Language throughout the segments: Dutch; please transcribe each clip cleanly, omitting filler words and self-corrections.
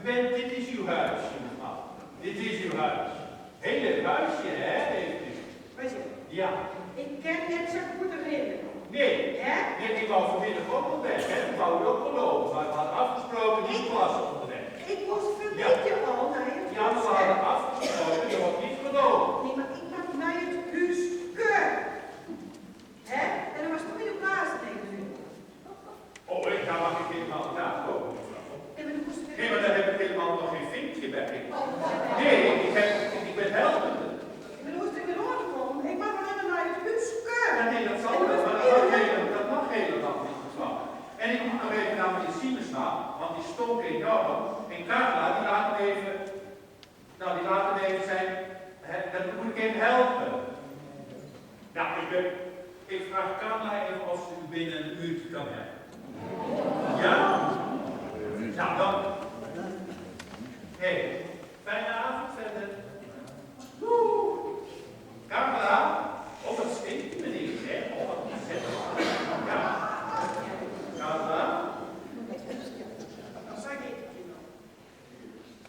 dit is uw huisje, mevrouw. Dit is uw huis. Heel leuk huisje, hè, heeft u. Weet je? Ja. Ik ken net zo goed erin. Nee. Hè? Nee, ik wou vanmiddag ook op weg, hè. Ik wou u ook geloven, maar we hadden afgesproken niet klas onderweg. Ik moest vanmiddag al naar je Ja, maar we hadden afgesproken, dat wordt niet geloven. Nee, maar ik mag naar het huis keur. Hè? En dan was toch in de plaats tegen. Oh, daar mag ik helemaal niet aankomen, mevrouw. Nee, maar dan moest ik... Nee, maar daar heb ik helemaal nog geen vinkje bij. Nee, ik ben helpende. Maar dan moest ik weer komen. Ik mag alleen naar het huis keur. Ja, nee, dat zal wel, maar dat mag helemaal niet, mevrouw. En ik moet nog even naar meneer Siemens gaan, want die stonk enorm. En Carla, die laat me even, zijn, dat moet ik even helpen. Nou, ik vraag Carla even of ze u binnen een uurtje kan helpen. Ja? Nou, dan. Hey, fijne avond verder. Woe! Carla, oh, wat stinkt meneer, hè? Oh, wat gezellig. Ja. Carla? Dan zeg ik.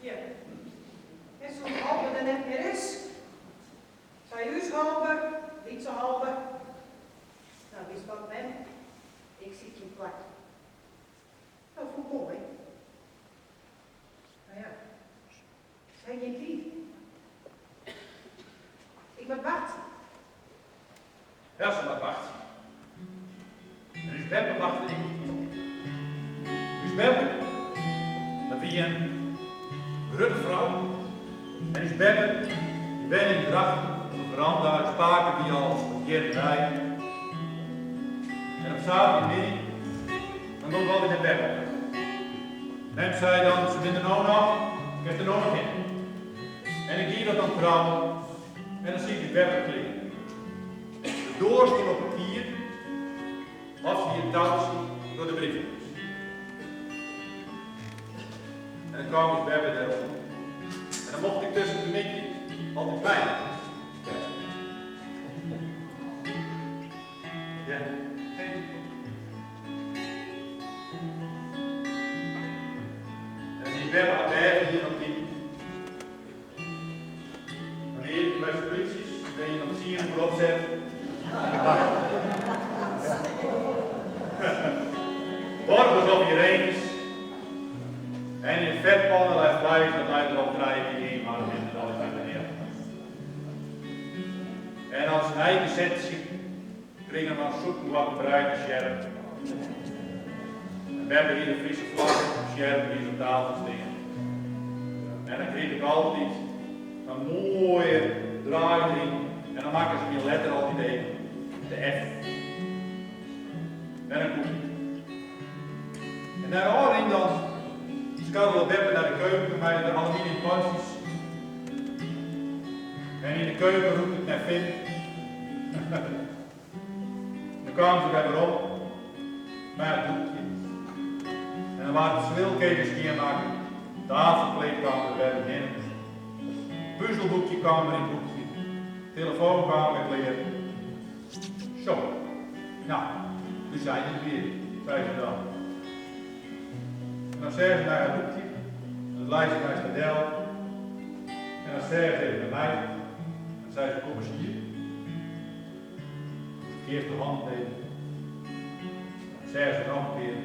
Hier. En zo'n halve er net meer is. Zij huis halve, niet zo halve. Nou, wist wat men. Ik zit hier plak. Dat voelt mooi. Nou ja. Zijn je lief? Ik moet wachten. Ja, ze mag wachten. En dus Beppe wachten ik niet. Dus Beppe, dat ben je een gerutte vrouw. En dus Beppe, je bent in de dracht op de veranda, het spaken die al verkeerd rijdt. En op zaterdag niet, dan komt wel weer naar Beppe. En zei dan, ze vinden nou nog, ik heb er nog in. En ik zie dat dan trouwen. En dan zie ik die Beppe klinken. De doorstel op papier, als je je touw ziet door de brievenbus. En dan kwam dus Beppe daarop. En dan mocht ik tussen de mikje altijd bij. Ja. En die Beppe aan bergen hier op die. Wanneer bij zijn polities, ben je dan zie je hem erop zet. Borgers op je reens. En je vetpannen laat blijven, dat uit erop draaien die één, maar dat is het alles met meneer. En als een eigen zetje, kringen we dan zoeken wat bruine sjerp. En we hebben hier de Friese vlag, sjerp die op tafel stingen. En dan kreeg ik altijd een mooie draai erin. En dan maken ze mijn letter altijd even. De F. En een koekje. En daar hoor dan schuilen Beppe naar de keuken met mij de aluminium pansjes. En in de keuken roept het naar Finn. Dan kwamen ze bij me op. Met het doekje. En dan waren het zwilketens maken. Tafelkleed kwam er bij beginnen. Puzzelboekje kwam er in het boekje. Telefoon kwam met kleren. Zo. Nou, we zijn er weer, zei ze dan. En dan zeggen ze naar het boekje. Dan lijst ze naar Stadel. En dan zeggen ze even naar mij. Dan zei ze, kom eens hier. Geef de hand even. Dan zeggen ze nog een keer.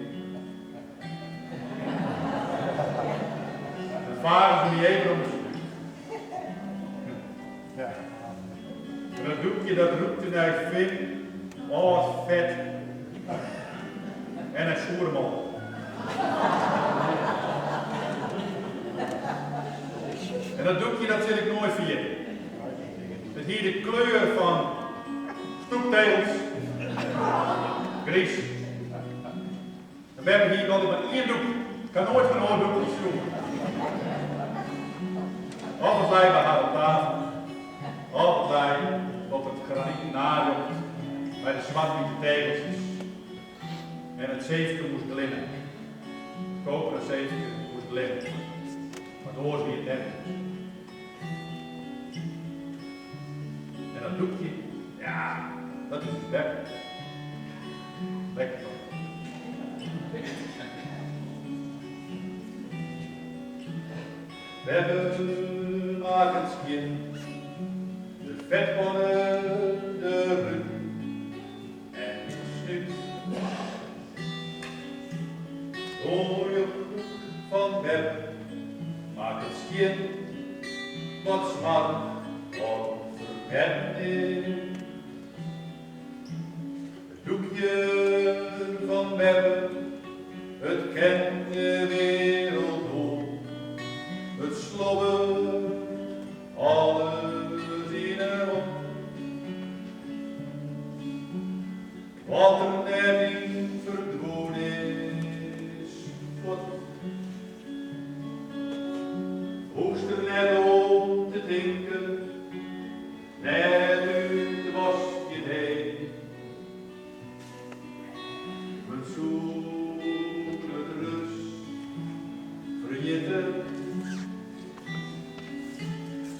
Dan varen ze niet even om de stoel. Ja. En dat doekje dat roept naar Finn. Oh, wat vet. En hij schoer hem op. En dat doekje dat zit ik nooit vergeten. Met hier de kleur van stoeptegels. Gries. En we hebben hier altijd maar één doekje. Ik kan nooit van een doekjes doen. Altijd bij haar op tafel. Altijd bij op het granieten nariop. Bij de zwart-witte tegeltjes. En het zeefje moest glimmen. Het koperen zeefje moest glimmen. Maar door zie je het net. En dat doekje, ja, dat is het lekker. Lekker toch? We hebben wagenskind, de vetbonnen, de rug en het snuit. Door je broek van web maakt het skien wat smart of verwenning. Het doekje van web, het kent de wereld door. Het slobbert alles in en op. Wat er net in verdwoen is, God. Hoest er net om te denken, net uit was je deed. Met zoen het rust vergeten.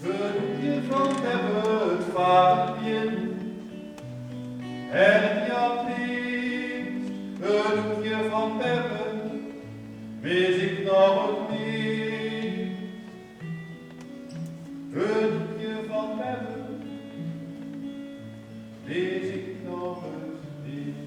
Puntje van hebben het vadertje en het Japriet, het hoekje van hebben, mis ik nog het niet. Het hoekje van hebben, mis ik nog het niet.